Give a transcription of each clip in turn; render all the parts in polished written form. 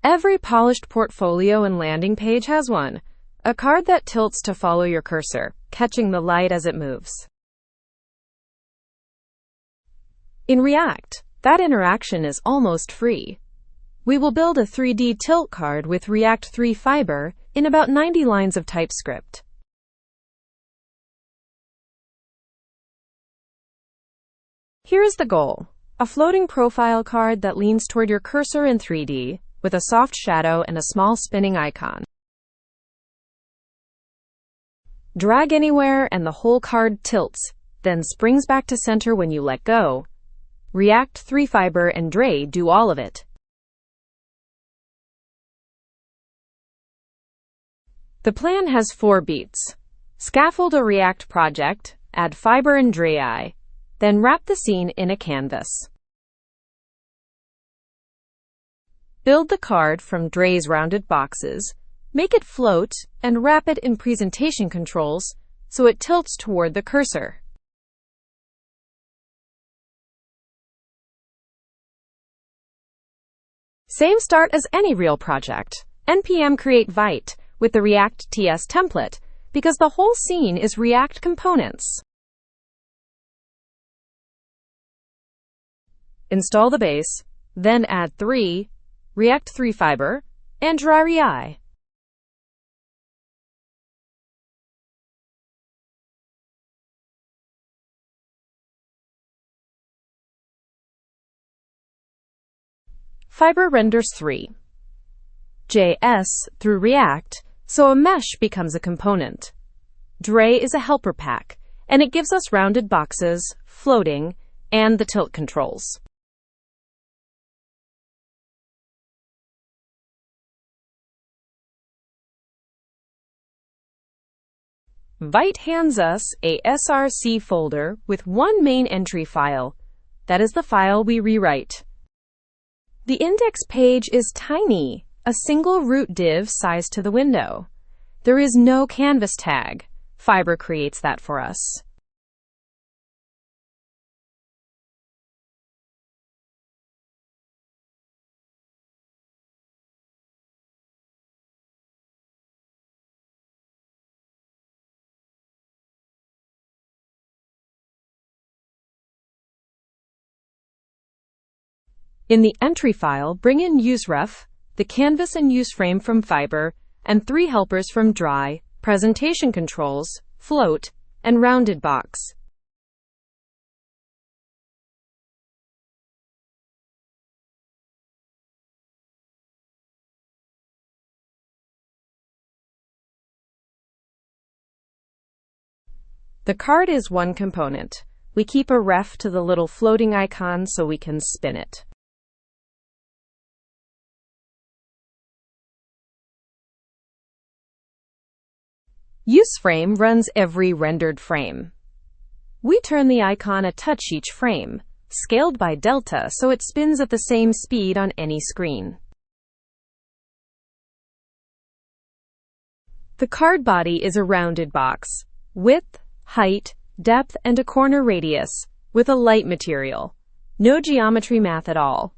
Every polished portfolio and landing page has one. A card that tilts to follow your cursor, catching the light as it moves. In React, that interaction is almost free. We will build a 3D tilt card with React 3 Fiber in about 90 lines of TypeScript. Here is the goal: a floating profile card that leans toward your cursor in 3D, with a soft shadow and a small spinning icon. Drag anywhere and the whole card tilts, then springs back to center when you let go. React 3 Fiber and Drei do all of it. The plan has 4 beats. Scaffold a React project, add Fiber and Drei, then wrap the scene in a canvas. Build the card from Drei's rounded boxes, make it float, and wrap it in presentation controls so it tilts toward the cursor. Same start as any real project. npm create vite with the React TS template because the whole scene is React components. Install the base, then add React 3 Fiber, and drei. Fiber renders Three.js through React, so a mesh becomes a component. Drei is a helper pack, and it gives us rounded boxes, floating, and the tilt controls. Vite hands us a src folder with one main entry file. That is the file we rewrite. The index page is tiny, a single root div sized to the window. There is no canvas tag. Fiber creates that for us. In the entry file, bring in useRef, the canvas and useFrame from Fiber, and 3 helpers from Drei, PresentationControls, Float, and Rounded Box. The card is one component. We keep a ref to the little floating icon so we can spin it. useFrame runs every rendered frame. We turn the icon a touch each frame, scaled by delta so it spins at the same speed on any screen. The card body is a rounded box, width, height, depth, and a corner radius, with a light material. No geometry math at all.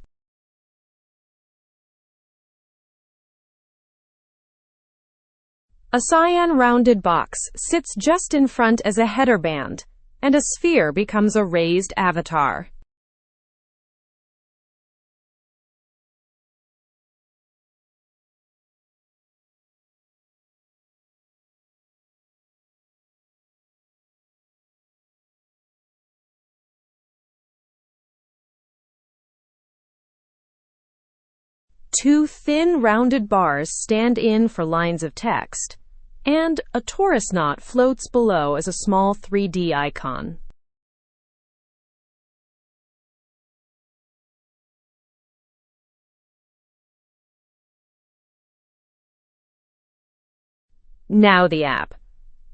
A cyan rounded box sits just in front as a header band, and a sphere becomes a raised avatar. Two thin rounded bars stand in for lines of text, and a torus knot floats below as a small 3D icon. Now the app.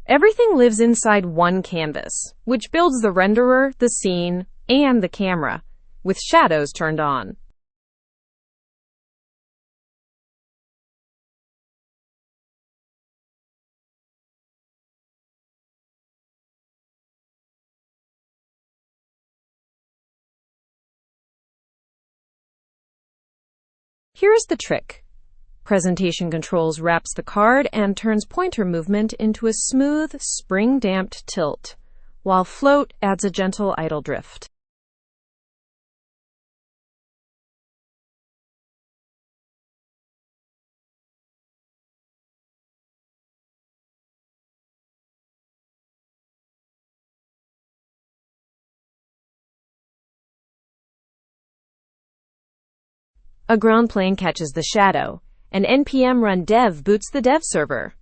Everything lives inside one canvas, which builds the renderer, the scene, and the camera, with shadows turned on. Here's the trick. Presentation Controls wraps the card and turns pointer movement into a smooth, spring-damped tilt, while Float adds a gentle idle drift. A ground plane catches the shadow, and npm run dev boots the dev server.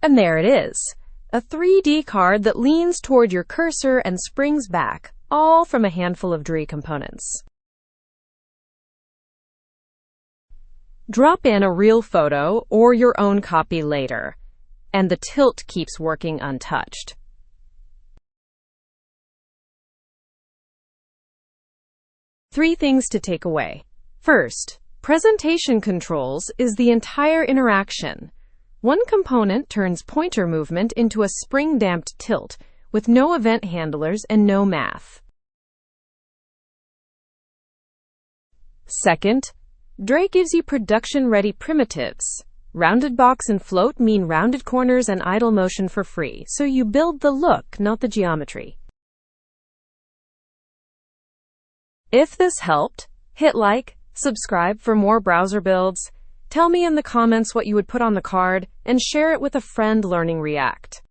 And there it is, a 3D card that leans toward your cursor and springs back, all from a handful of drei components. Drop in a real photo or your own copy later, and the tilt keeps working untouched. Three things to take away. First, presentation controls is the entire interaction. One component turns pointer movement into a spring-damped tilt with no event handlers and no math. Second, drei gives you production-ready primitives. Rounded box and float mean rounded corners and idle motion for free, so you build the look, not the geometry. If this helped, hit like, subscribe for more browser builds, tell me in the comments what you would put on the card, and share it with a friend learning React.